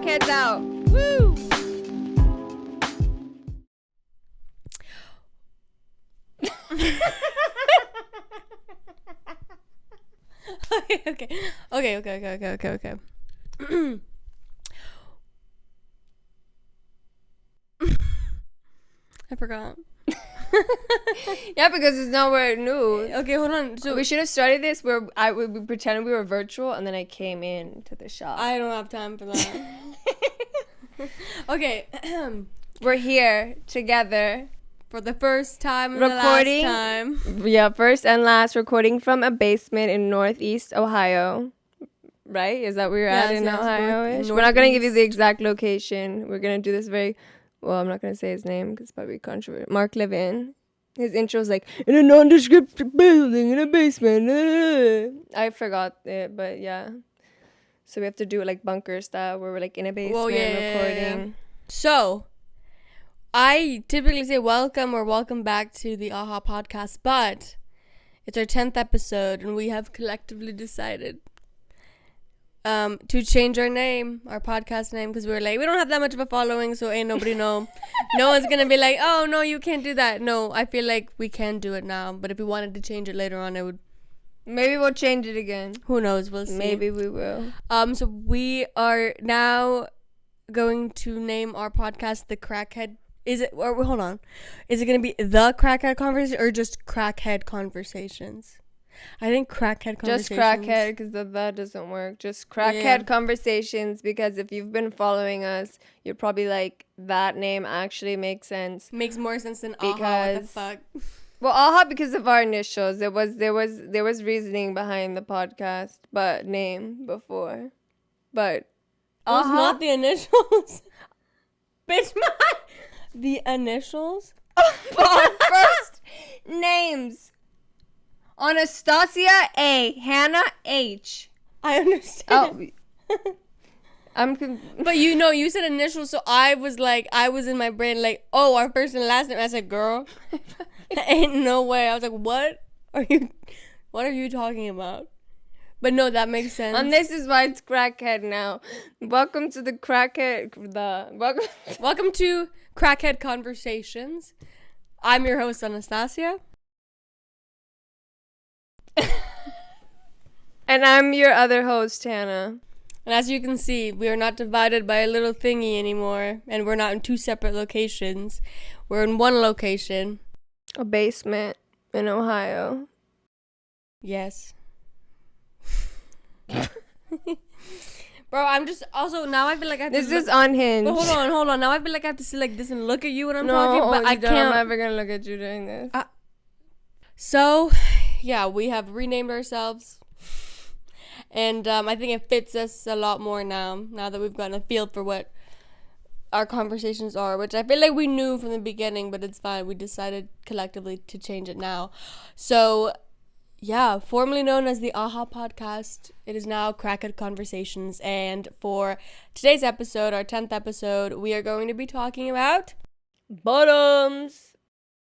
Crackheads out. Woo! Okay. I forgot. Yeah, because it's nowhere new. Okay, hold on. So we should have started this where we pretended we were virtual and then I came in to the shop. I don't have time for that. Okay. We're here together For the first time and recording. the last time. Yeah, first and last recording from a basement in Northeast Ohio. Right? Is that where you're at in Ohio? We're not going to give you the exact location. We're going to do this very... Well, I'm not going to say his name because it's probably controversial. Mark Levin. His intro's like, in a nondescript building in a basement. I forgot it, but yeah. So we have to do it like bunker style where we're like in a basement recording. Yeah. So, I typically say welcome or welcome back to the AHA podcast, but it's our 10th episode and we have collectively decided to change our name, our podcast name, because we were like, we don't have that much of a following, so ain't nobody know. No one's gonna be like, oh no, you can't do that. No, I feel like we can do it now, but if we wanted to change it later on, I would. Maybe we'll change it again. Who knows? We'll see. Maybe we will. So we are now going to name our podcast the Crackhead. Is it? Or hold on. Is it gonna be the Crackhead Conversation or just Crackhead Conversations? I think Crackhead Conversations. Just Crackhead, because that doesn't work. Just Crackhead Conversations, because if you've been following us, you're probably like, that name actually makes sense. Makes more sense than AHA. What the fuck? Well, AHA because of our initials. There was reasoning behind the podcast, but name before. But It was not the initials. Bitch, the initials? First names. Anastasia A. Hannah H. I understand. But you said initials, so I was in my brain like, oh, our first and last name. I said, girl, ain't no way. I was like, what are you talking about? But no, that makes sense. And this is why it's Crackhead now. Welcome to the Crackhead. Welcome to Crackhead Conversations. I'm your host, Anastasia. And I'm your other host, Hannah. And as you can see, we are not divided by a little thingy anymore. And we're not in two separate locations. We're in one location. A basement in Ohio. Yes. Bro, I'm just... Also, now I feel like I have to... This is unhinged. But hold on. Now I feel like I have to sit like this and look at you when I'm talking. But I can't. I'm never going to look at you doing this. So, yeah, we have renamed ourselves. And I think it fits us a lot more now that we've gotten a feel for what our conversations are, which I feel like we knew from the beginning, but it's fine. We decided collectively to change it now. So, yeah, formerly known as the AHA podcast, it is now Crackhead Conversations. And for today's episode, our 10th episode, we are going to be talking about bottoms.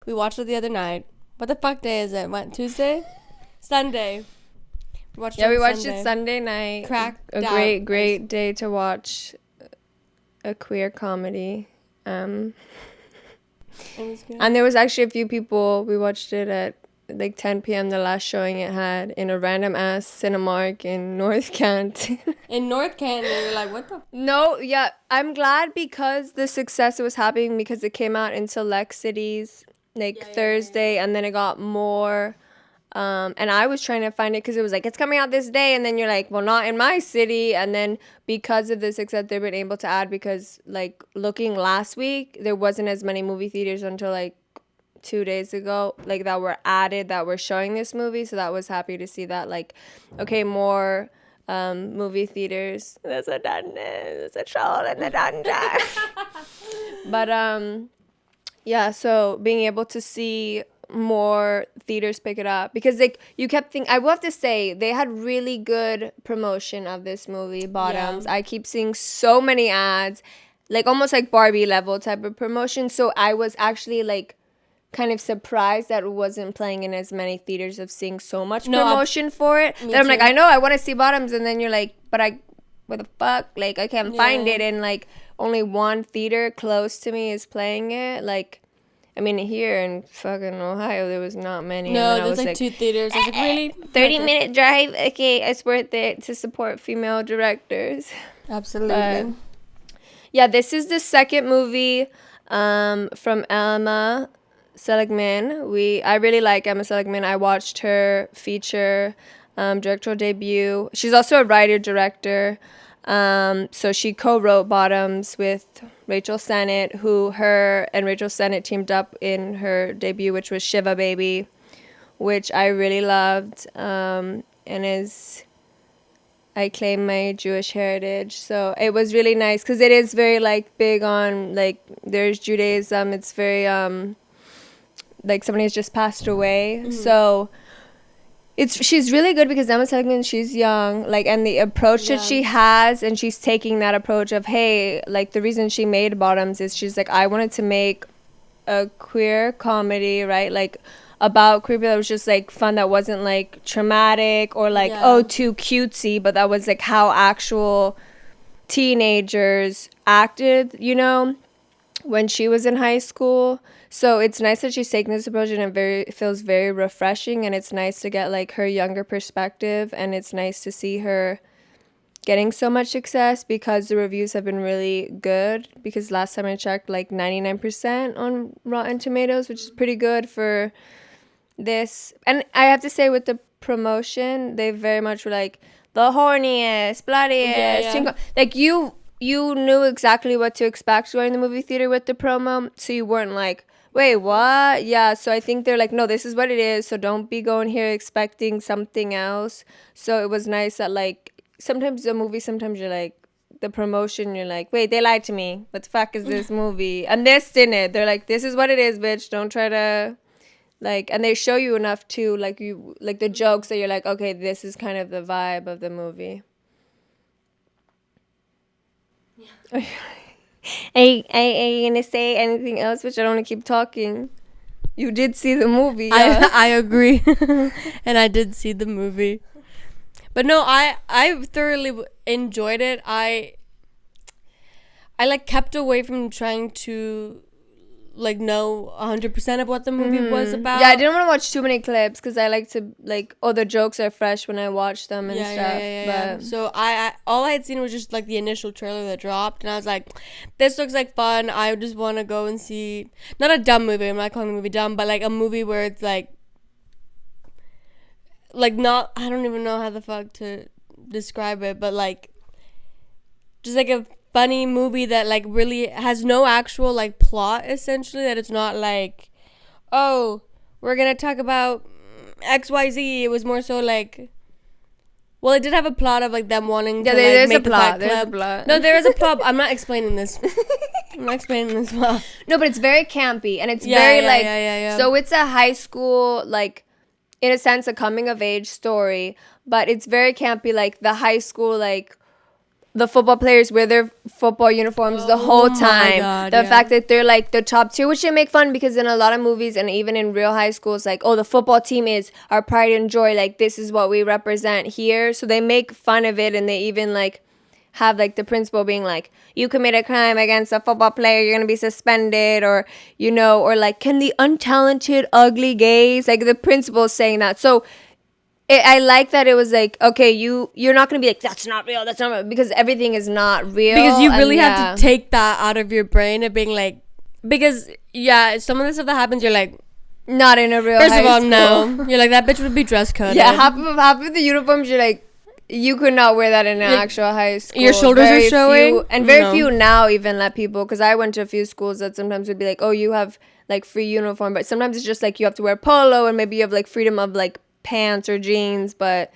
We watched it the other night. What the fuck day is it? What, Tuesday? Sunday. We watched it Sunday night. Great day to watch a queer comedy. And there was actually a few people. We watched it at like 10 p.m. the last showing it had in a random ass Cinemark in North Canton. In North Canton, you're like, what the? No, yeah, I'm glad because the success was happening because it came out in select cities Thursday, and then it got more. And I was trying to find it because it was like, it's coming out this day. And then you're like, well, not in my city. And then because of the success, they've been able to add because, like, looking last week, there wasn't as many movie theaters until, like, 2 days ago, like, that were added that were showing this movie. So that was happy to see that, like, okay, more movie theaters. There's a troll in the dungeon. But, yeah, so being able to see more theaters pick it up because like you kept thinking, I will have to say they had really good promotion of this movie Bottoms. I keep seeing so many ads, like almost like Barbie level type of promotion, so I was actually like kind of surprised that it wasn't playing in as many theaters of seeing so much promotion for it that I'm like, I know I want to see Bottoms, and then you're like, but what the fuck? Like, I can't find it. And, like, only one theater close to me is playing it. Like, I mean, here in fucking Ohio, there was not many. No, and then there's like 2 theaters. I was like, really? 30-minute drive? Okay, it's worth it to support female directors. Absolutely. But, yeah, this is the second movie from Emma Seligman. I really like Emma Seligman. I watched her feature directorial debut. She's also a writer-director. So she co-wrote Bottoms with Rachel Sennett, who her and Rachel Sennett teamed up in her debut, which was Shiva Baby, which I really loved, and I claim my Jewish heritage. So it was really nice because it is very like big on like there's Judaism. It's very like somebody has just passed away. Mm-hmm. So she's really good because Emma Seligman, she's young, like, and the approach that she has, and she's taking that approach of, hey, like, the reason she made Bottoms is she's like, I wanted to make a queer comedy, right, like, about queer people that was just, like, fun, that wasn't, like, traumatic or, like, too cutesy, but that was, like, how actual teenagers acted, you know, when she was in high school. So it's nice that she's taking this approach, and it feels very refreshing, and it's nice to get like her younger perspective, and it's nice to see her getting so much success because the reviews have been really good, because last time I checked, like 99% on Rotten Tomatoes, which is pretty good for this. And I have to say, with the promotion, they very much were like the horniest, bloodiest, like you knew exactly what to expect going to the movie theater with the promo, so you weren't like, wait, what? Yeah, so I think they're like, no, this is what it is, so don't be going here expecting something else. So it was nice that, like, sometimes the movie, sometimes you're like, the promotion, you're like, wait, they lied to me. What the fuck is this movie? And this didn't. They're like, this is what it is, bitch. Don't try to, like, and they show you enough too, like, you, like, the jokes that you're like, okay, this is kind of the vibe of the movie. Yeah. Are you gonna say anything else? Which I don't want to keep talking. You did see the movie. Yeah. I agree. And I did see the movie. But no, I thoroughly enjoyed it. I like kept away from trying to like know 100% of what the movie was about. Yeah, I didn't want to watch too many clips because I like to, like, the jokes are fresh when I watch them and stuff. Yeah. So I all I had seen was just like the initial trailer that dropped, and I was like, this looks like fun. I just want to go and see, not a dumb movie, I'm not calling the movie dumb, but like a movie where it's like not, I don't even know how the fuck to describe it, but like just like a funny movie that like really has no actual like plot, essentially, that it's not like, oh, we're gonna talk about XYZ. It was more so like, well, it did have a plot of like them wanting to like make the Fight Club. No, there is a plot. I'm not explaining this. Well. No, but it's very campy, and it's very like so it's a high school, like, in a sense, a coming of age story, but it's very campy, like the high school, like the football players wear their football uniforms the whole time. God, the fact that they're like the top tier, which they make fun, because in a lot of movies and even in real high schools, like, oh, the football team is our pride and joy, like this is what we represent here. So they make fun of it, and they even like have like the principal being like, you commit a crime against a football player, you're gonna be suspended, or, you know, or like, can the untalented ugly gays, like the principal saying that. So I like that it was like, okay, you're not going to be like, that's not real, because everything is not real. Because you really have to take that out of your brain of being like, because, yeah, some of the stuff that happens, you're like, not in a real First high of all, school. No. You're like, that bitch would be dress coded. Yeah, half of the uniforms, you're like, you could not wear that in an actual high school. Your shoulders are showing. Very few now even let people, because I went to a few schools that sometimes would be like, oh, you have like free uniform, but sometimes it's just like you have to wear polo, and maybe you have like freedom of like pants or jeans. But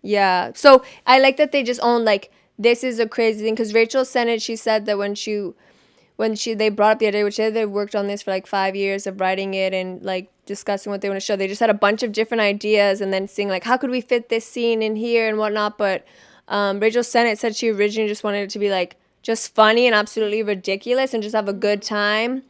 yeah, so I like that they just own like, this is a crazy thing, because Rachel Sennett, she said that when they brought up the idea, which they worked on this for like 5 years of writing it and like discussing what they want to show. They just had a bunch of different ideas and then seeing like, how could we fit this scene in here and whatnot. But Rachel Sennett said she originally just wanted it to be like just funny and absolutely ridiculous and just have a good time.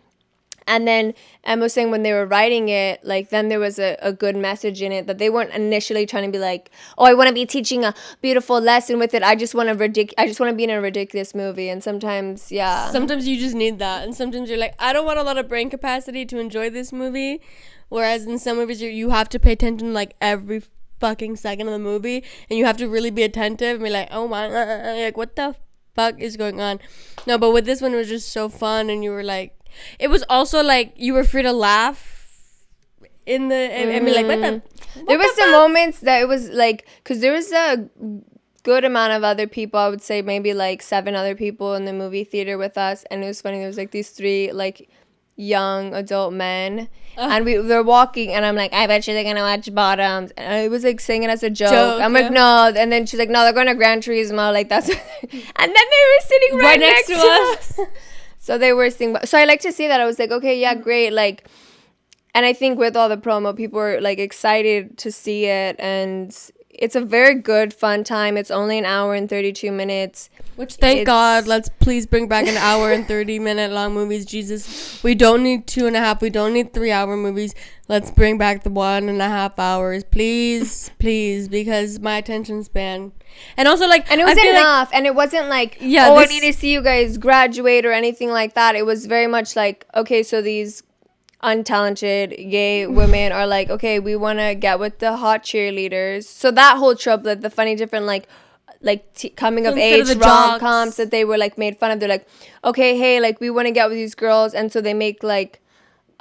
And then Emma was saying when they were writing it, like, then there was a good message in it, that they weren't initially trying to be like, oh, I want to be teaching a beautiful lesson with it. I just want to be in a ridiculous movie. And sometimes, yeah. Sometimes you just need that. And sometimes you're like, I don't want a lot of brain capacity to enjoy this movie. Whereas in some movies, you have to pay attention, like, every fucking second of the movie. And you have to really be attentive and be like, oh my, like, what the fuck is going on? No, but with this one, it was just so fun. And you were like, it was also like you were free to laugh in the and be like, what there was some moments that it was like, because there was a good amount of other people. I would say maybe like 7 other people in the movie theater with us, and it was funny. There was like these 3 like young adult men, and they're walking, and I'm like, I bet you they're gonna watch Bottoms, and I was like saying it as a joke. I'm like, no, and then she's like, no, they're going to Gran Turismo, like that's, and then they were sitting right next to us. So they were seeing, so I like to see that. I was like, okay, yeah, great. Like, and I think with all the promo, people were like excited to see it. And it's a very good, fun time. It's only an hour and 32 minutes. Which, thank God, let's please bring back an hour and 30-minute long movies. Jesus, we don't need 2.5. We don't need 3-hour movies. Let's bring back the 1.5 hours, please, please, because my attention span. And also, like, and it was enough, like, and it wasn't like, yeah, I need to see you guys graduate or anything like that. It was very much like, okay, so these untalented gay women are like, okay, we want to get with the hot cheerleaders. So that whole trope, like the funny different like coming of age rom-coms that they were like made fun of. They're like, okay, hey, like we want to get with these girls, and so they make like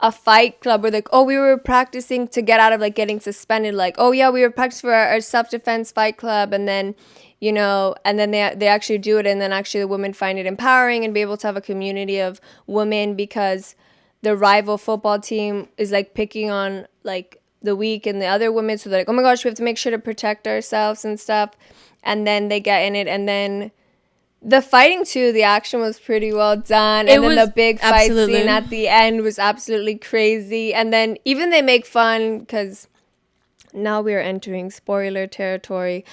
a fight club where like, oh, we were practicing to get out of like getting suspended, like, oh yeah, we were practicing for our self-defense fight club, and then, you know, and then they actually do it, and then actually the women find it empowering and be able to have a community of women, because the rival football team is like picking on like the weak and the other women, so they're like, oh my gosh, we have to make sure to protect ourselves and stuff. And then they get in it, and then the fighting too, the action was pretty well done. And then the big fight scene at the end was absolutely crazy. And then even they make fun, because now we are entering spoiler territory.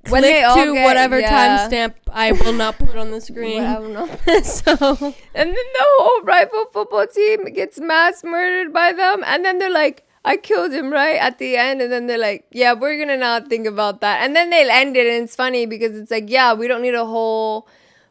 When they all to whatever timestamp I will not put on the screen. I don't know. So, and then the whole rival football team gets mass murdered by them. And then they're like, I killed him, right, at the end. And then they're like, yeah, we're going to not think about that. And then they'll end it, and it's funny because it's like, yeah, we don't need a whole...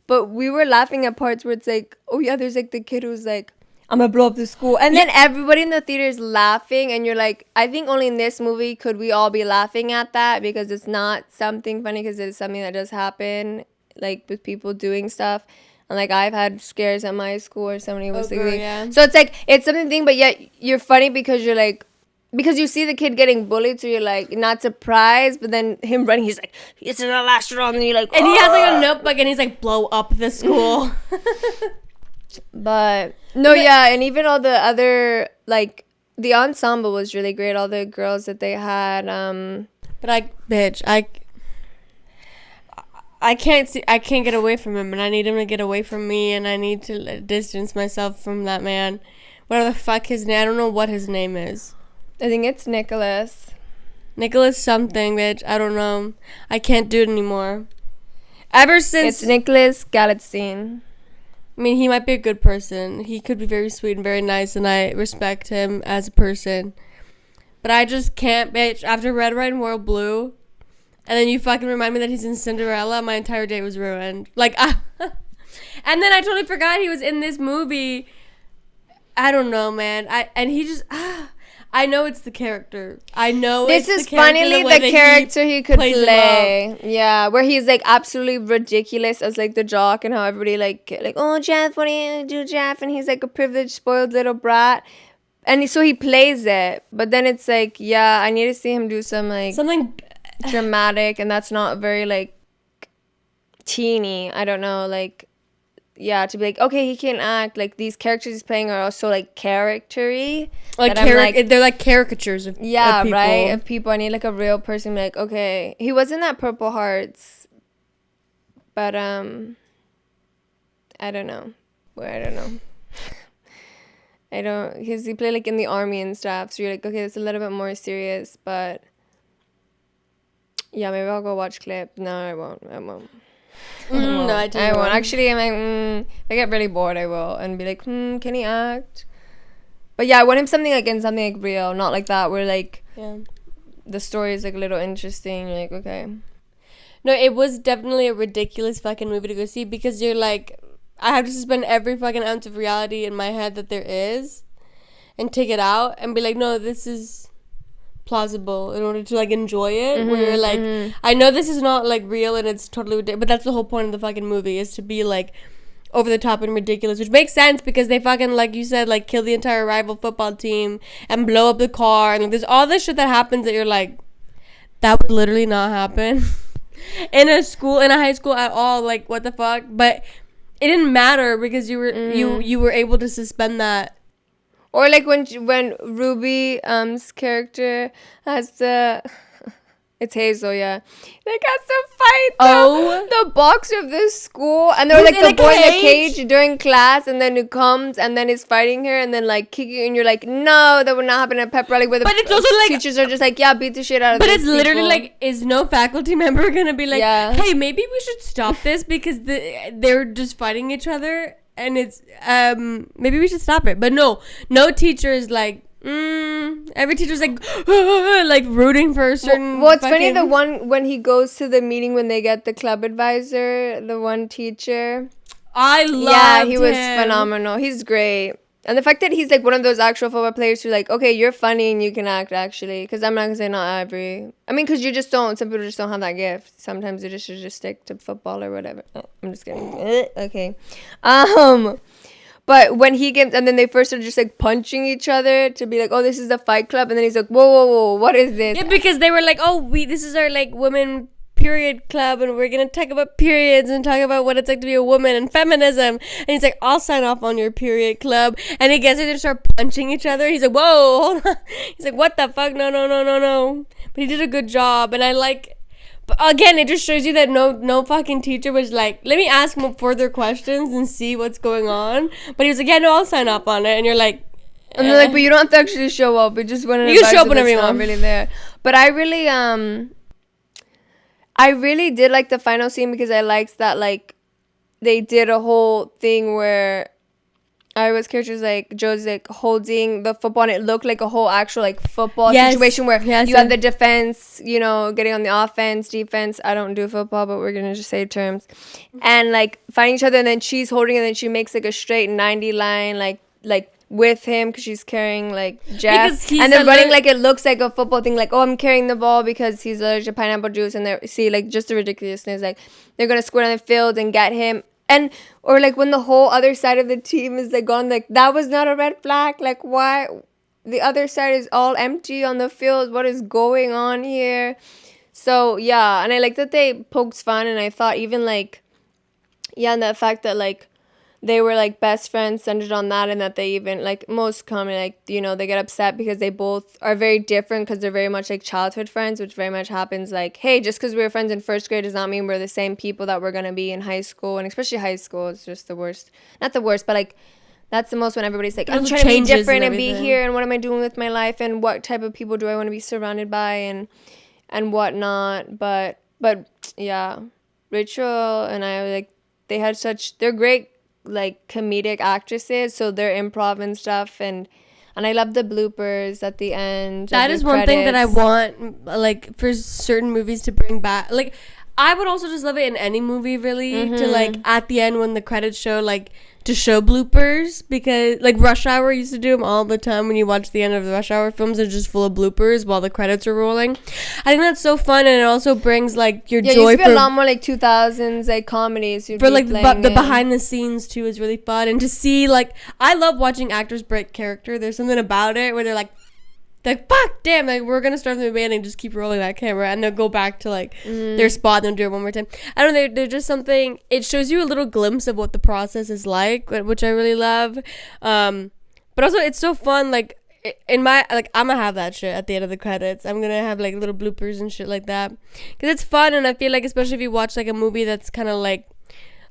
But we were laughing at parts where it's like, oh, yeah, there's like the kid who's like, I'm going to blow up the school. And then everybody in the theater is laughing. And you're like, I think only in this movie could we all be laughing at that, because it's not something funny, because it's something that does happen, like with people doing stuff. And like I've had scares at my school where somebody was So it's like, it's something, but yet you're funny because you're like, because you see the kid getting bullied, so you're like not surprised, but then him running, he's like, it's in the last round, and you're like, and he has like a notebook, and he's like, blow up the school. But no, yeah, and even all the other, like, the ensemble was really great, all the girls that they had. But I can't get away from him, and I need him to get away from me, and I need to distance myself from that man. Whatever the fuck his name, I don't know what his name is. I think it's Nicholas something, bitch. I don't know. I can't do it anymore. Ever since... It's Nicholas Galitzine. I mean, he might be a good person. He could be very sweet and very nice, and I respect him as a person. But I just can't, bitch. After Red, White, and Royal Blue, and then you fucking remind me that he's in Cinderella, my entire day was ruined. Like, and then I totally forgot he was in this movie. I don't know, man. And he just... I know it's the character. I know this is funnily the character he could play. Yeah, where he's like absolutely ridiculous as like the jock, and how everybody like oh Jeff, what do you do, Jeff? And he's like a privileged, spoiled little brat, and so he plays it. But then it's like, yeah, I need to see him do something dramatic, and that's not very like teeny. I don't know, like. Yeah, to be like, okay, he can act. Like, these characters he's playing are also, like, character-y. Like, they're, like, caricatures of people. Right? Of people. I need, like, a real person to be like, okay. He was in that Purple Hearts. But, I don't know. Because he played, like, in the army and stuff. So you're like, okay, it's a little bit more serious. But, yeah, maybe I'll go watch clip. No, I won't. No, I won't. Actually, I'm like, if I get really bored, I will. And be like, can he act? But yeah, I want him something like in something like real, not like that where like Yeah. the story is like a little interesting. Like, okay. No, it was definitely a ridiculous fucking movie to go see because you're like, I have to suspend every fucking ounce of reality in my head that there is and take it out and be like, no, this is plausible in order to like enjoy it. Where you're like, I know this is not like real and it's totally ridiculous, but that's the whole point of the fucking movie is to be like over the top and ridiculous, which makes sense because they fucking, like you said, like kill the entire rival football team and blow up the car and like there's all this shit that happens that you're like, that would literally not happen in a high school at all. Like, what the fuck? But it didn't matter because you were you were able to suspend that. Or like when Ruby character has the it's Hazel, yeah. They got to fight the boxer of this school, and they're like the boy in the cage during class, and then it comes, and then he's fighting her, and then like kicking, and you're like, no, that would not happen at pep rally where the it's also like, teachers are just like, yeah, beat the shit out of. But it's literally like, is no faculty member gonna be like, yeah, hey, maybe we should stop this because they're just fighting each other, and it's maybe we should stop it. But no teacher is like. Every teacher's like like rooting for a certain well, it's funny, the one when he goes to the meeting when they get the club advisor, the one teacher, I love he was phenomenal. He's great. And the fact that he's like one of those actual football players who's like, okay, you're funny and you can act, actually, because I'm not gonna say not every, I mean, because you just don't, some people just don't have that gift. Sometimes they just should just stick to football or whatever. I'm just kidding. Okay. But when he gets, and then they first are just like punching each other to be like, oh, this is the fight club. And then he's like, whoa, what is this? Yeah, because they were like, oh, this is our like women period club and we're going to talk about periods and talk about what it's like to be a woman and feminism. And he's like, I'll sign off on your period club. And he gets it to start punching each other. He's like, whoa, hold on. He's like, what the fuck? No. But he did a good job. And I like, again, it just shows you that no fucking teacher was like, let me ask him further questions and see what's going on. But he was like, yeah, no, I'll sign up on it. And you're like, and they're like, but you don't have to actually show up. We just want to. You can show up whenever you want. Really there. But I really did like the final scene because I liked that like they did a whole thing where Iowa's character's like, Joe's like holding the football and it looked like a whole actual like football situation where you have the defense, you know, getting on the offense, defense. I don't do football, but we're gonna just say terms. And like fighting each other, and then she's holding it, and then she makes like a straight 90 line like with him because she's carrying like Jeff, and then running like it looks like a football thing, like, oh, I'm carrying the ball because he's allergic to pineapple juice, and they see like just the ridiculousness, like they're gonna squirt on the field and get him. And or like when the whole other side of the team is like gone, like that was not a red flag. Like, why the other side is all empty on the field? What is going on here? So yeah, and I like that they poked fun, and I thought even like, yeah, and the fact that like they were like best friends centered on that, and that they even like most commonly like, you know, they get upset because they both are very different because they're very much like childhood friends, which very much happens like, hey, just because we were friends in first grade does not mean we're the same people that we're gonna be in high school. And especially high school is just the worst, not the worst, but like that's the most when everybody's like, I'm trying to be different and be here, and what am I doing with my life, and what type of people do I want to be surrounded by, and whatnot. But yeah, Rachel and I, like, they're great like comedic actresses, so their improv and stuff, and I love the bloopers at the end. That is one thing that I want like for certain movies to bring back. Like I would also just love it in any movie really, to like at the end when the credits show, like to show bloopers, because like Rush Hour used to do them all the time. When you watch the end of the Rush Hour films, they're just full of bloopers while the credits are rolling. I think that's so fun, and it also brings like your joy. It used to be a lot more like 2000s like comedies for like the behind the scenes too is really fun, and to see like, I love watching actors break character. There's something about it where they're like fuck, damn, like we're gonna start from the beginning and just keep rolling that camera, and they'll go back to like their spot and they'll do it one more time. I don't know, they're just something, it shows you a little glimpse of what the process is like, which I really love. But also it's so fun, like in my, like I'm gonna have that shit at the end of the credits. I'm gonna have like little bloopers and shit like that, because it's fun. And I feel like especially if you watch like a movie that's kind of like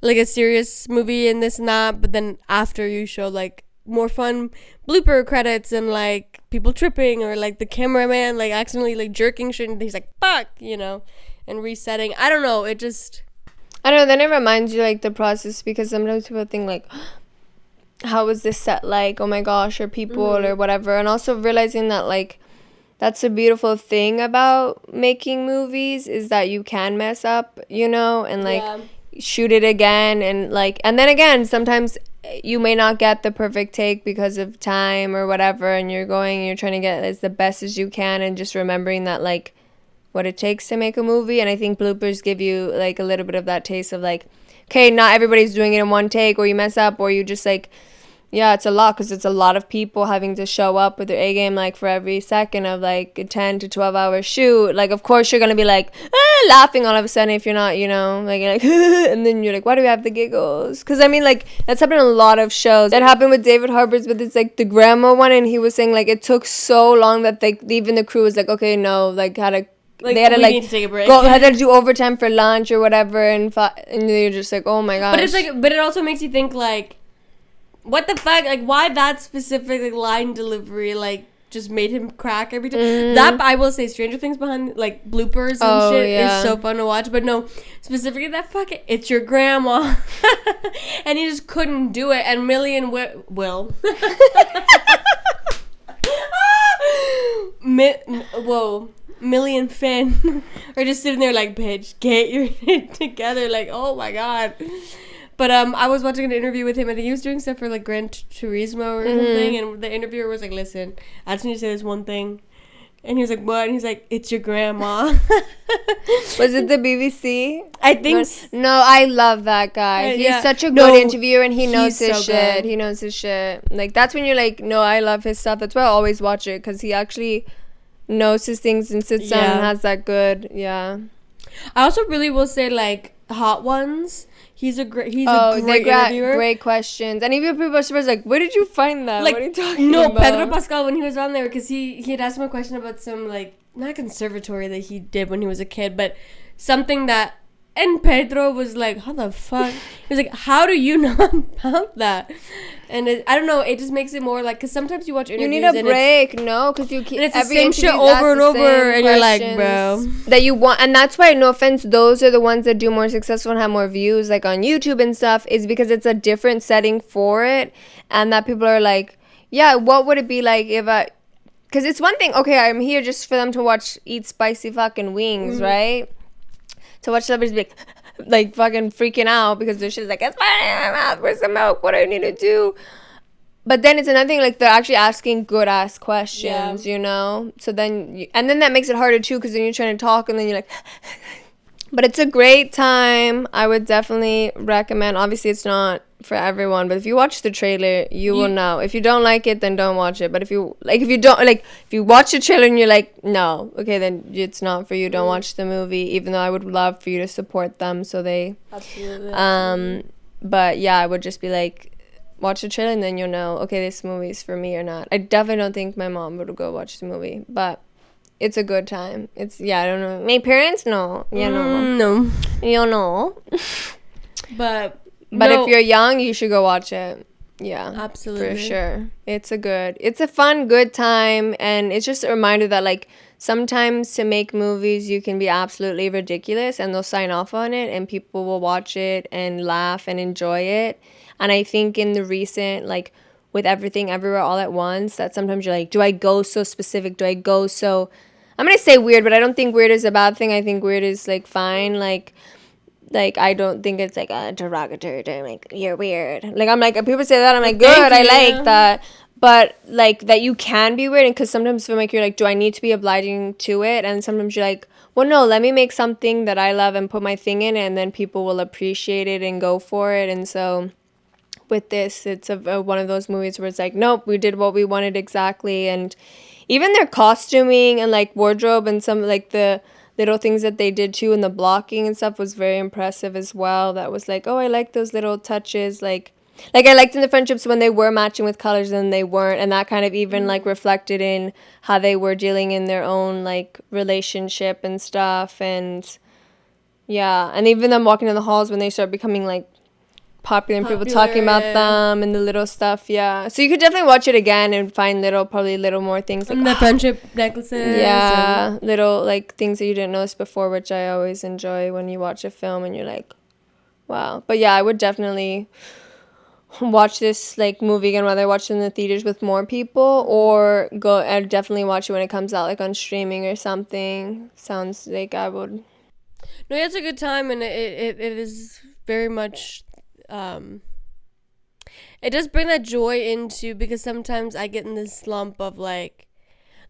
a serious movie and this and that, but then after you show like more fun blooper credits and like people tripping, or like the cameraman like accidentally like jerking shit and he's like fuck, you know, and resetting. I don't know, it just, I don't know, then it reminds you like the process, because sometimes people think like, how was this set like? Oh my gosh, or people or whatever. And also realizing that like that's a beautiful thing about making movies is that you can mess up, and like shoot it again and like, and then again, sometimes you may not get the perfect take because of time or whatever, and you're trying to get as the best as you can, and just remembering that like what it takes to make a movie. And I think bloopers give you like a little bit of that taste of like, okay, not everybody's doing it in one take, or you mess up, or you just like, yeah, it's a lot because it's a lot of people having to show up with their A game like for every second of like a 10 to 12 hour shoot. Like, of course, you're going to be like laughing all of a sudden if you're not, like, you're like and then you're like, why do we have the giggles? Because I mean, like, that's happened in a lot of shows. It happened with David Harbour's, but it's like the grandma one, and he was saying like it took so long that even the crew was like, okay, no, like, had to. Like, they had to like need to take a break. Had to do overtime for lunch or whatever, and you're just like, oh my gosh. But it's like, but it also makes you think like, what the fuck? Like, why that specific like, line delivery like just made him crack every time? That, I will say, Stranger Things behind like bloopers and shit is so fun to watch. But no, specifically that fucking it's your grandma, and he just couldn't do it. And Will. Millie and Finn are just sitting there like, bitch, get your shit together. Like, oh my god. But I was watching an interview with him. I think he was doing stuff for like Gran Turismo or something. And the interviewer was like, listen, I just need to say this one thing. And he was like, what? And he's like, it's your grandma. Was it the BBC? I think no, I love that guy. He's such a good interviewer, and he knows his shit. Good. He knows his shit. Like, that's when you're like, no, I love his stuff. That's why I always watch it, because he actually knows his things and sits down and has that good, I also really will say, like, Hot Ones. He's a great interviewer. Great questions. And even people are surprised, like, where did you find that? Like, what are you talking about? No, Pedro Pascal, when he was on there, because he had asked him a question about some, like, not conservatory that he did when he was a kid, but something that, and Pedro was like, how the fuck? He was like, how do you know about that? And I don't know, it just makes it more like, because sometimes you watch interviews. You need a break, no? Because you keep it's the same shit over and over, and you're like, bro. That you want, and that's why, no offense, those are the ones that do more successful and have more views, like on YouTube and stuff, is because it's a different setting for it, and that people are like, yeah, what would it be like if I. Because it's one thing, okay, I'm here just for them to eat spicy fucking wings, right? To watch celebrities be like fucking freaking out because their shit's like, it's fine in my mouth, where's the milk, what do I need to do? But then it's another thing, like, they're actually asking good ass questions, so then and then that makes it harder too, because then you're trying to talk and then you're like but it's a great time. I would definitely recommend. Obviously it's not for everyone, but if you watch the trailer, you will know. If you don't like it, then don't watch it. But if you watch the trailer and you're like, no, okay, then it's not for you. Don't watch the movie, even though I would love for you to support them, so they absolutely. But yeah, I would just be like, watch the trailer and then you'll know, okay, this movie is for me or not. I definitely don't think my mom would go watch the movie, but it's a good time. It's, I don't know. My parents, no. No. You know. But if you're young, you should go watch it. Yeah. Absolutely. For sure. It's a fun, good time. And it's just a reminder that, like, sometimes to make movies, you can be absolutely ridiculous and they'll sign off on it and people will watch it and laugh and enjoy it. And I think in the recent, like, with Everything Everywhere All at Once, that sometimes you're like, do I go so specific? Do I go so... I'm going to say weird, but I don't think weird is a bad thing. I think weird is, like, fine. Like, I don't think it's, like, a derogatory term. Like, you're weird. Like, I'm like, people say that. I'm like, good, I like that. But, like, that you can be weird. Because sometimes feel like you're like, do I need to be obliging to it? And sometimes you're like, well, no, let me make something that I love and put my thing in it. And then people will appreciate it and go for it. And so... with this, it's one of those movies where it's like, nope, we did what we wanted exactly. And even their costuming and like wardrobe and some like the little things that they did too, and the blocking and stuff was very impressive as well. That was like, oh, I like those little touches. Like I liked in the friendships when they were matching with colors and they weren't, and that kind of even like reflected in how they were dealing in their own like relationship and stuff. And yeah, and even them walking in the halls when they start becoming like popular and people talking about them and the little stuff. So you could definitely watch it again and find probably little more things, like and the friendship necklaces, little like things that you didn't notice before, which I always enjoy when you watch a film and you're like, wow. But yeah, I would definitely watch this like movie again, whether I watch it in the theaters with more people or go and definitely watch it when it comes out like on streaming or something. Sounds like I would. No, yeah, it's a good time, and it is very much. It does bring that joy into, because sometimes I get in this slump of like,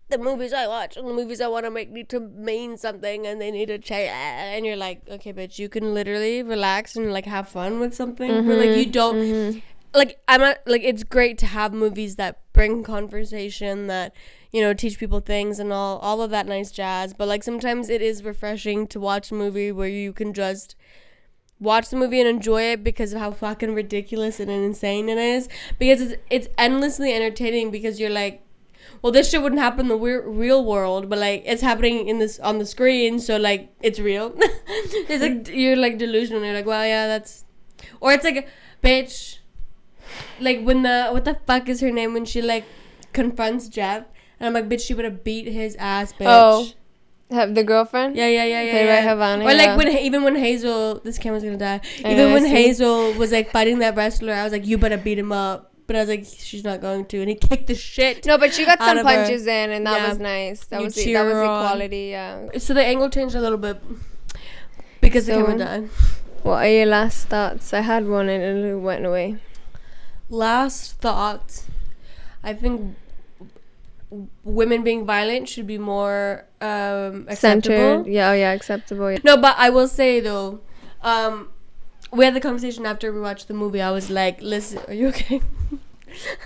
the movies I watch and the movies I want to make need to mean something, and they need to change, and you're like, okay, but you can literally relax and like have fun with something. But like, you don't like, I'm not like, it's great to have movies that bring conversation, that, you know, teach people things and all of that nice jazz. But like, sometimes it is refreshing to watch a movie where you can just watch the movie and enjoy it because of how fucking ridiculous and insane it is, because it's endlessly entertaining, because you're like, well, this shit wouldn't happen in the real world, but like, it's happening in this on the screen, so like, it's real. It's like, you're like delusional. You're like, well, yeah, that's, or it's like, bitch, like when what the fuck is her name when she like confronts Jeff, and I'm like, bitch, she would have beat his ass, bitch. Oh, have the girlfriend? Yeah. Played by Havana, or like, when Hazel, this camera's gonna die. Even when Hazel was like fighting that wrestler, I was like, you better beat him up. But I was like, she's not going to, and he kicked the shit. No, but she got some punches in, and that was nice. That was equality, yeah. So the angle changed a little bit because the camera died. What are your last thoughts? I had one and it went away. Last thoughts. I think women being violent should be more acceptable. Centered. Yeah, acceptable. Yeah. No, but I will say though, we had the conversation after we watched the movie. I was like, listen, are you okay?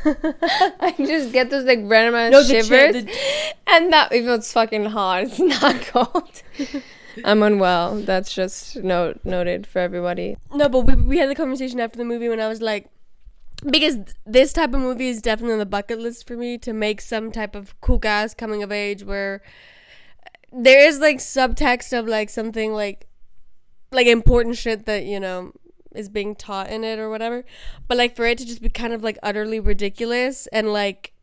I just get those like random shivers, and that even though it's fucking hot, it's not cold. I'm unwell. That's just noted for everybody. No, but we had the conversation after the movie when I was like, because this type of movie is definitely on the bucket list for me, to make some type of kook ass coming of age where there is like subtext of like something like important shit that, you know, is being taught in it or whatever, but like for it to just be kind of like utterly ridiculous and like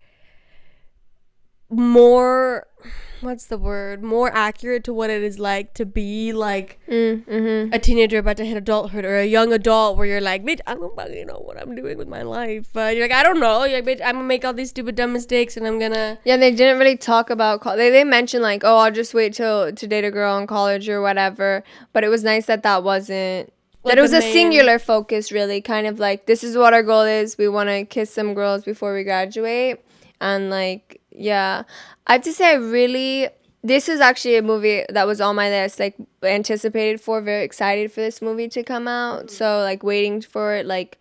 more, what's the word, more accurate to what it is like to be like a teenager about to hit adulthood, or a young adult where you're like, bitch, I don't fucking know what I'm doing with my life, but you're like, I don't know, you're like, bitch, I'm gonna make all these stupid dumb mistakes and I'm gonna. Yeah, they didn't really talk about they mentioned like, oh, I'll just wait to date a girl in college or whatever, but it was nice that wasn't like, that it was a singular focus, really, kind of like, this is what our goal is, we want to kiss some girls before we graduate. And like, yeah, I have to say, this is actually a movie that was on my list, like anticipated for, very excited for this movie to come out. So like waiting for it, like,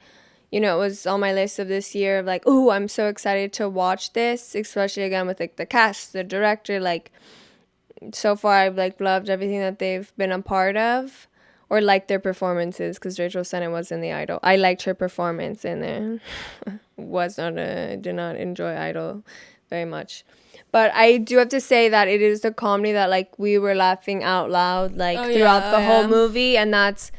you know, it was on my list of this year of like, oh, I'm so excited to watch this, especially again with like the cast, the director, like so far I've like loved everything that they've been a part of, or liked their performances, because Rachel Sennett was in the Idol. I liked her performance in there. Did not enjoy Idol very much. But I do have to say that it is a comedy that like we were laughing out loud like throughout the whole movie, and that's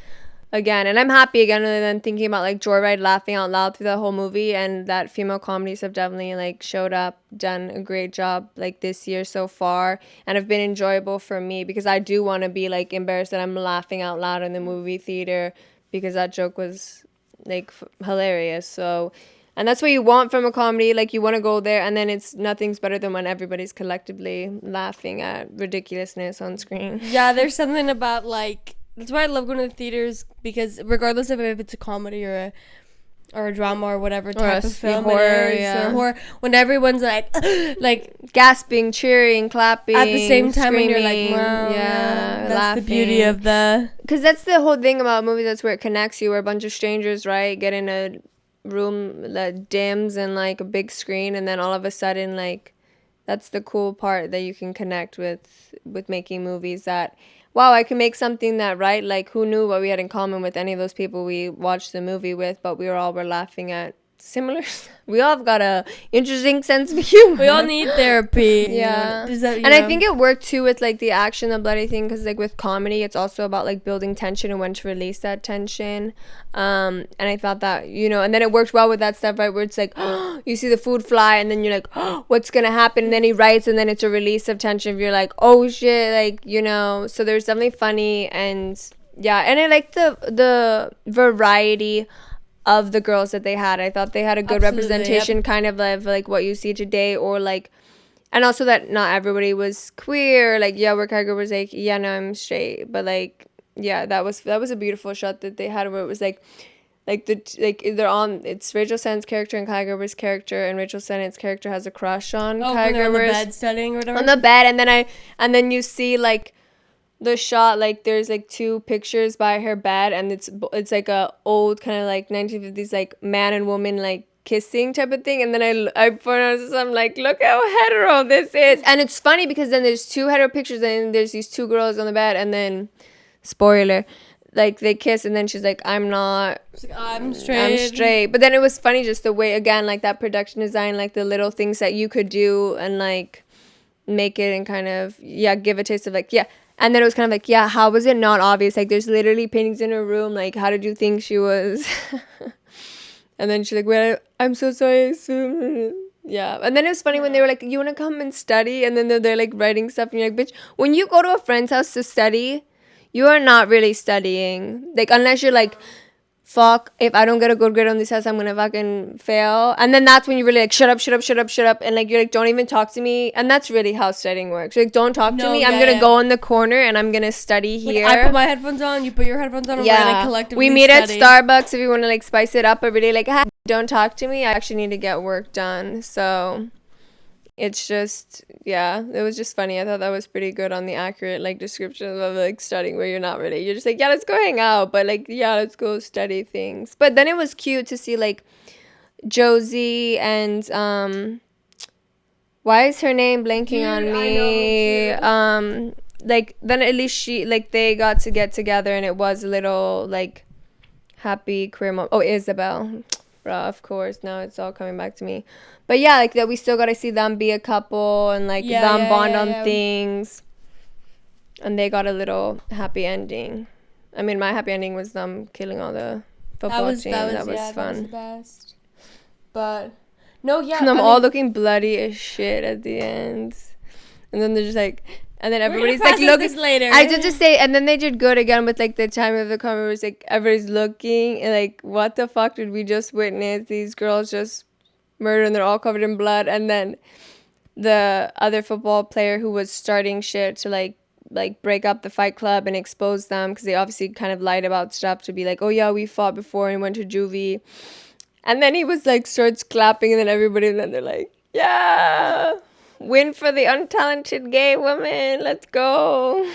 again, and I'm happy again, rather than thinking about like Joyride, laughing out loud through the whole movie, and that female comedies have definitely like showed up, done a great job like this year so far, and have been enjoyable for me, because I do want to be like embarrassed that I'm laughing out loud in the movie theater because that joke was like hilarious. So, and that's what you want from a comedy, like you want to go there, and then it's nothing's better than when everybody's collectively laughing at ridiculousness on screen. Yeah, there's something about like, that's why I love going to the theaters, because regardless of if it's a comedy or a drama or whatever type of film horror, or horror, when everyone's like gasping, cheering, clapping at the same time, screaming, and you're like, wow, that's laughing. the beauty of because that's the whole thing about movies. That's where it connects you, where a bunch of strangers, right, get in a room that dims and like a big screen, and then all of a sudden, like, that's the cool part that you can connect with making movies. That, wow, I can make something that, right, like, who knew what we had in common with any of those people we watched the movie with, but we were laughing at similar. We all have got a interesting sense of humor. We all need therapy. Yeah. I think it worked too with like the action, the bloody thing, because like with comedy, it's also about like building tension and when to release that tension. And I thought that, you know, and then it worked well with that stuff, right, where it's like, you see the food fly, and then you're like, what's gonna happen? And then he writes, and then it's a release of tension. You're like, oh shit, like, you know. So there's definitely funny, and yeah, and I like the variety of the girls that they had. I thought they had a good Absolutely, representation, yep. kind of like what you see today, or like, and also that not everybody was queer. Like, yeah, where Kyger was like, yeah, no, I'm straight, but like, yeah, that was a beautiful shot that they had where it was like they're on. It's Rachel Senn's character and Kai Gerber's character, and Rachel Senn's character has a crush on Kai when they're on the Gerber's bed studying or whatever. on the bed, and then you see like the shot, like there's like two pictures by her bed, and it's like a old kind of like 1950s like man and woman like kissing type of thing, and then I pronounced this, I'm like, look how hetero this is. And it's funny because then there's two hetero pictures and there's these two girls on the bed, and then spoiler, like they kiss, and then she's like, I'm not, she's like, I'm straight. But then it was funny just the way, again, like that production design, like the little things that you could do and like make it and kind of give a taste of like and then it was kind of like, how was it not obvious? Like there's literally paintings in her room, like how did you think she was? And then she's like, well, I'm so sorry. Yeah. And then it was funny when they were like, you want to come and study? And then they're like writing stuff, and you're like, bitch, when you go to a friend's house to study, you are not really studying. Like, unless you're like, fuck, if I don't get a good grade on this test, I'm gonna fucking fail. And then that's when you really like, shut up. And like, you're like, don't even talk to me. And that's really how studying works. You're like, don't talk to me. I'm gonna go in the corner and I'm gonna study here. Like, I put my headphones on, you put your headphones on, and we're gonna collectively we meet study. at Starbucks if you want to like spice it up, but really like, don't talk to me. I actually need to get work done. So it's just, it was just funny. I thought that was pretty good on the accurate like description of like studying, where you're not really, you're just like, let's go hang out, but like, let's go study things. But then it was cute to see like Josie and why is her name blanking on me? Like then at least she, like, they got to get together, and it was a little like happy queer moment. Oh, Isabel. Bruh, of course, now it's all coming back to me. But like that we still got to see them be a couple and like them bond on things. And they got a little happy ending. I mean, my happy ending was them killing all the football team. That was fun. That was the best. But no, and them all looking bloody as shit at the end. And then they're just like, and then everybody's like, look later. I did just say, and then they did good again with like the time of the camera was like everybody's looking and like, what the fuck did we just witness? These girls just murdered, and they're all covered in blood. And then the other football player who was starting shit to like break up the fight club and expose them, because they obviously kind of lied about stuff to be like, oh yeah, we fought before and went to juvie. And then he was like starts clapping, and then everybody, and then they're like, yeah, win for the untalented gay woman, let's go.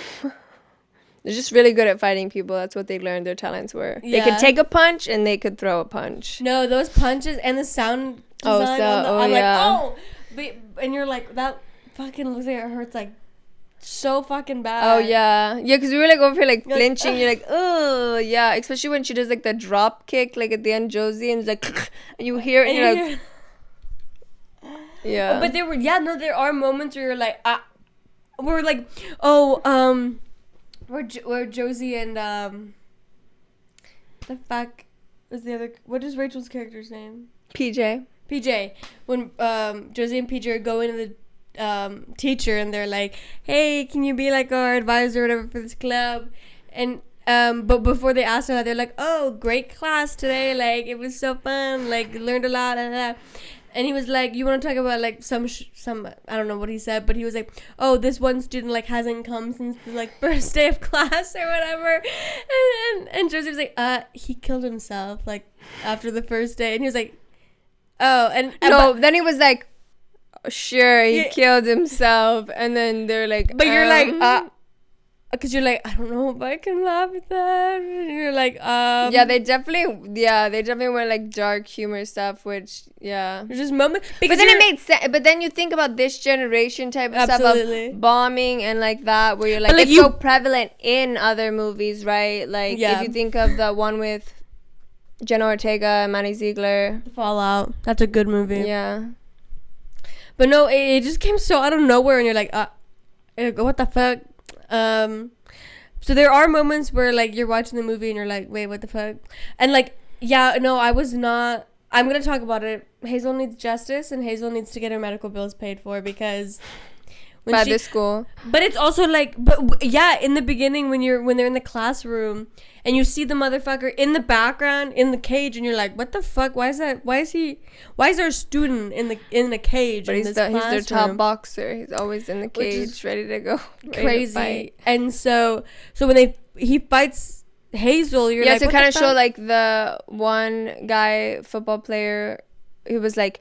They're just really good at fighting people. That's what they learned their talents were. They could take a punch and they could throw a punch. No, those punches and the sound design I'm like, oh, and you're like, that fucking looks like it hurts like so fucking bad. Oh yeah, because we were like over here like flinching. You're like, oh yeah, especially when she does like the drop kick like at the end, Josie, and it's like, and you hear it, and you're like, yeah. But there are moments where you're like, we're like, oh, where Josie and the fuck is the other? What is Rachel's character's name? PJ. When Josie and PJ are going to the teacher, and they're like, hey, can you be like our advisor or whatever for this club? And but before they asked her that, they're like, oh, great class today, like it was so fun, like learned a lot. And he was like, you want to talk about like some I don't know what he said, but he was like, oh, this one student like hasn't come since the like first day of class or whatever. And Josie was like, he killed himself like after the first day. And he was like, oh, and then he was like, sure, he killed himself. And then they're like, but you're like, because you're like, I don't know if I can laugh at that. And you're like, they definitely went like dark humor stuff, which there's just moments. But then it made sense. But then you think about this generation type of stuff of bombing and like that, where you're like, it's so prevalent in other movies, right? Like if you think of the one with Jenna Ortega and Manny Ziegler, Fallout. That's a good movie. Yeah. But no, it just came so out of nowhere, and you're like, what the fuck? So there are moments where like you're watching the movie and you're like, wait, what the fuck? And like, I was not. I'm gonna talk about it. Hazel needs justice, and Hazel needs to get her medical bills paid for, because By the school. But it's also like, yeah, in the beginning when they're in the classroom and you see the motherfucker in the background in the cage and you're like, what the fuck? Why is there a student in the cage? But he's their top boxer. He's always in the cage, ready to go. Crazy. And so when he fights Hazel, you're like, to kind of show like the one guy football player who was like,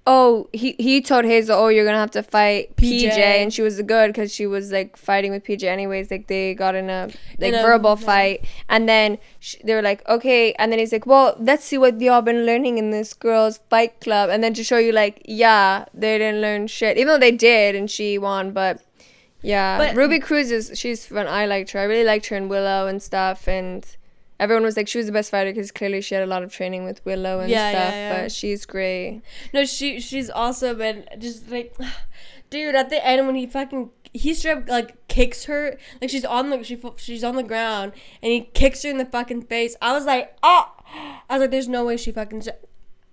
oh, he told Hazel, oh, you're gonna have to fight PJ, and she was good because she was like fighting with PJ anyways. Like they got in a verbal fight, and then they were like, okay, and then he's like, well, let's see what y'all been learning in this girls' fight club, and then to show you like, yeah, they didn't learn shit, even though they did, and she won, but yeah, but Ruby Cruz she's fun. I liked her. I really liked her in Willow and stuff, and everyone was like she was the best fighter because clearly she had a lot of training with Willow and stuff. But she's great. No, she's also been just like, dude. At the end when he straight up like kicks her, like she's on the ground and he kicks her in the fucking face. I was like, there's no way she fucking.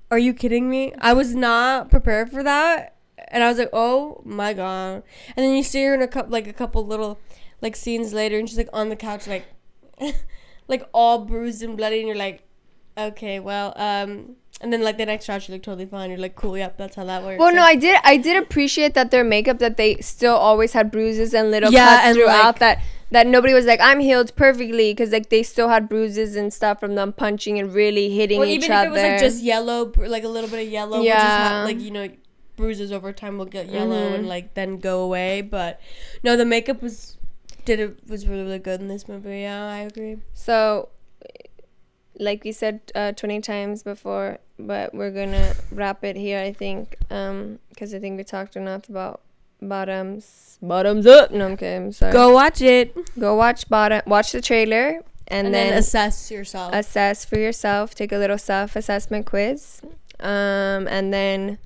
Are you kidding me? I was not prepared for that, and I was like, oh my god. And then you see her in a couple little like scenes later, and she's like on the couch like. Like all bruised and bloody, and you're like, okay, well, and then like the next shot, you look totally fine. You're like, cool, yep, that's how that works. Well, no, I did appreciate that their makeup, that they still always had bruises and little cuts throughout, like, that nobody was like, I'm healed perfectly, because like they still had bruises and stuff from them punching and really hitting each other. Even if it was like just yellow, like a little bit of yellow, which is how, like, bruises over time will get yellow and like then go away. But no, the makeup was really, really good in this movie. Yeah, I agree. So, like we said 20 times before, but we're gonna wrap it here, I think, because I think we talked enough about bottoms up. No, okay, I'm sorry. Go watch it. Go watch the trailer, and then assess yourself. Assess for yourself. Take a little self-assessment quiz, and then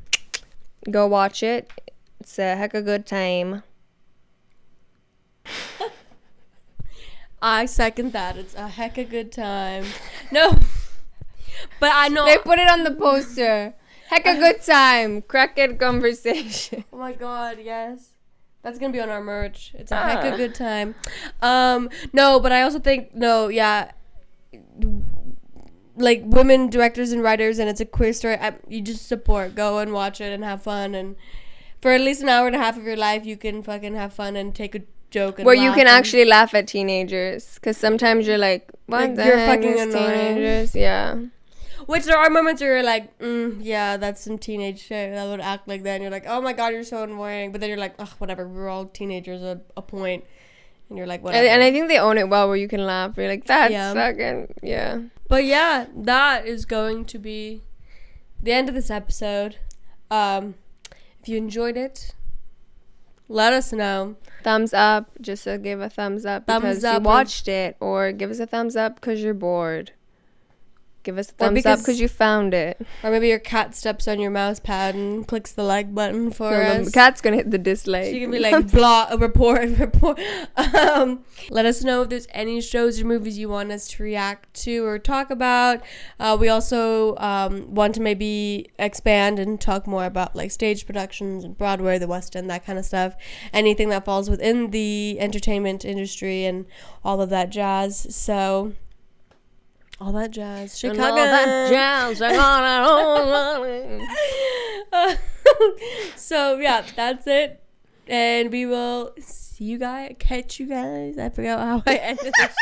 go watch it. It's a heck of a good time. I second that. It's a heck of a good time. No, but I know they put it on the poster. Heck of a good time. Crackhead Conversations. Oh my god, yes. That's gonna be on our merch. It's a heck of a good time. No, but I also think like women directors and writers, and it's a queer story. You just support. Go and watch it and have fun, and for at least an hour and a half of your life, you can fucking have fun and take a joke and where you can actually laugh at teenagers, because sometimes you're like, what the you're heck, fucking annoying. Teenagers? Yeah. Which there are moments where you're like, yeah, that's some teenage shit that would act like that, and you're like, oh my god, you're so annoying. But then you're like, ugh, whatever, we're all teenagers at a point, and you're like, whatever. And I think they own it well, where you can laugh. You're like, that's fucking But yeah, that is going to be the end of this episode. If you enjoyed it, let us know. Thumbs up. Just give a thumbs up because you watched it, or give us a thumbs up because you're bored. Give us a thumbs up because you found it. Or maybe your cat steps on your mouse pad and clicks the like button for us. The cat's going to hit the dislike. She can be like, report. Let us know if there's any shows or movies you want us to react to or talk about. We also want to maybe expand and talk more about like stage productions and Broadway, the West End, that kind of stuff. Anything that falls within the entertainment industry and all of that jazz. So... all that jazz. Chicago. And all that jazz. So, yeah, that's it. And we will catch you guys. I forgot how I ended this.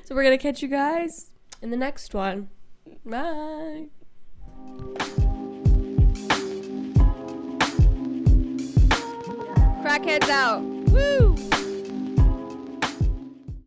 So, we're going to catch you guys in the next one. Bye. Crackheads out. Woo!